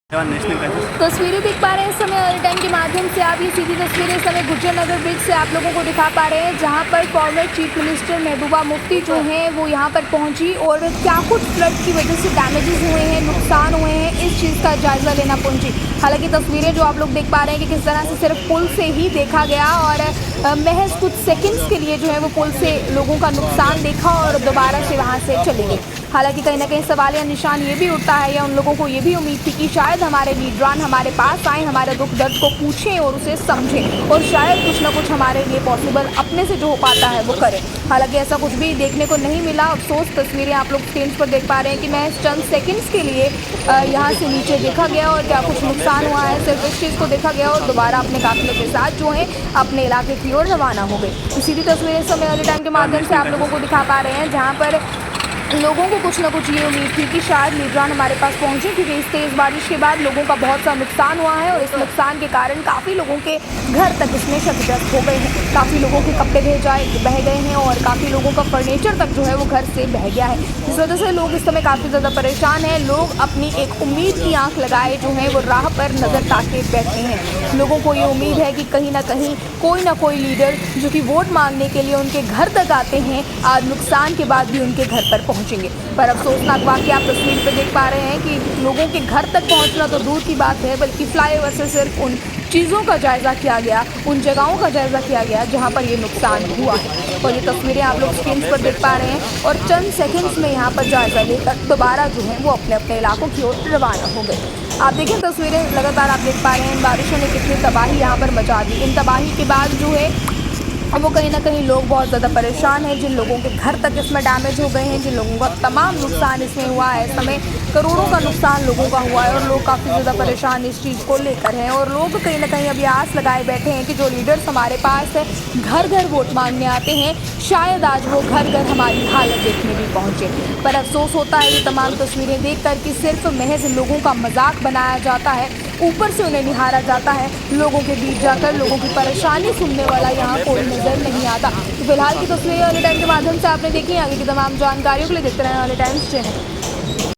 National crisis. तस्वीरें देख पा रहे हैं इस समय ऑल टाइम के माध्यम से। आप ये सीधी तस्वीरें इस समय गुज्जर नगर ब्रिज से आप लोगों को दिखा पा रहे हैं, जहां पर former chief minister Mehbooba Mufti जो हैं वो यहां पर पहुंची और क्या कुछ फ्लड की वजह से डैमेजेस हुए हैं, नुकसान हुए हैं, इस चीज़ का जायजा लेना पहुंची। हालांकि तस्वीरें जो आप लोग देख पा रहे हैं कि किस तरह से सिर्फ पुल से ही देखा गया और महज कुछ सेकंड्स के लिए जो है वो पुल से लोगों का नुकसान देखा और दोबारा से वहां से चली गई। हालांकि कहीं ना कहीं सवाल या निशान ये भी उठता है या उन लोगों को ये भी उम्मीद थी कि शायद हमारे लीडरान हमारे पास आए, हमारे दुख दर्द को पूछें और उसे समझें और शायद कुछ ना कुछ हमारे लिए पॉसिबल अपने से जो हो पाता है वो करें। हालांकि ऐसा कुछ भी देखने को नहीं मिला। अफसोस तस्वीरें आप लोग स्क्रीन पर देख पा रहे हैं कि मैं चंद सेकंड्स के लिए यहाँ से नीचे देखा गया और क्या कुछ नुकसान हुआ है सिर्फ इस चीज़ को देखा गया और दोबारा अपने काफिलों के साथ जो है अपने इलाके की ओर रवाना हो गए। सीधी तस्वीरें इस समय ऑल टाइम के माध्यम से आप लोगों को दिखा पा रहे हैं, जहाँ पर लोगों को कुछ ना कुछ ये उम्मीद थी कि शायद लीडरान हमारे पास पहुंचे, क्योंकि इस तेज़ बारिश के बाद लोगों का बहुत सा नुकसान हुआ है और इस नुकसान के कारण काफ़ी लोगों के घर तक इसमें क्षतिग्रस्त हो गए हैं। काफ़ी लोगों के कपड़े बह गए हैं और काफ़ी लोगों का फर्नीचर तक जो है वो घर से बह गया है। इस वजह से लोग इस समय काफ़ी ज़्यादा परेशान हैं। लोग अपनी एक उम्मीद की आंख लगाए जो है वो राह पर नज़र ताके बैठे हैं। लोगों को ये उम्मीद है कि कहीं ना कहीं कोई ना कोई लीडर जो कि वोट मांगने के लिए उनके घर तक आते हैं, आज नुकसान के बाद भी उनके घर पर पहुंचेंगे। पर अफसोसनाक वाकया आप तस्वीर पर देख पा रहे हैं कि लोगों के घर तक पहुंचना तो दूर की बात है, बल्कि फ्लाईओवर से सिर्फ उन चीज़ों का जायज़ा किया गया, उन जगहों का जायज़ा किया गया जहां पर ये नुकसान हुआ है। और ये तस्वीरें आप लोग स्क्रीन पर देख पा रहे हैं और चंद सेकंड्स में यहाँ पर जायज़ा लेकर दोबारा जो है वो अपने अपने इलाकों की ओर रवाना हो गए। आप देखें तस्वीरें लगातार आप देख पा रहे हैं बारिशों ने कितनी तबाही यहाँ पर मचा दी। इन तबाही के बाद जो है वो कहीं ना कहीं लोग बहुत ज़्यादा परेशान हैं। जिन लोगों के घर तक इसमें डैमेज हो गए हैं, जिन लोगों का तमाम नुकसान इसमें हुआ है, समय करोड़ों का नुकसान लोगों का हुआ है और लोग काफ़ी ज़्यादा परेशान इस चीज़ को लेकर हैं। और लोग कहीं ना कहीं अभी आस लगाए बैठे हैं कि जो लीडर्स हमारे पास है घर घर वोट मांगने आते हैं, शायद आज वो घर घर हमारी हालत देखने भी पहुँचे। पर अफसोस होता है ये तमाम तस्वीरें देख कर कि सिर्फ महज लोगों का मजाक बनाया जाता है, ऊपर से उन्हें निहारा जाता है। लोगों के बीच जाकर लोगों की परेशानी सुनने वाला यहाँ कोई नजर नहीं आता। तो फिलहाल की तस्वीरें ऑल टाइम के माध्यम से आपने देखी। आगे की तमाम जानकारियों के लिए देखते रहें ऑल टाइम्स चैनल।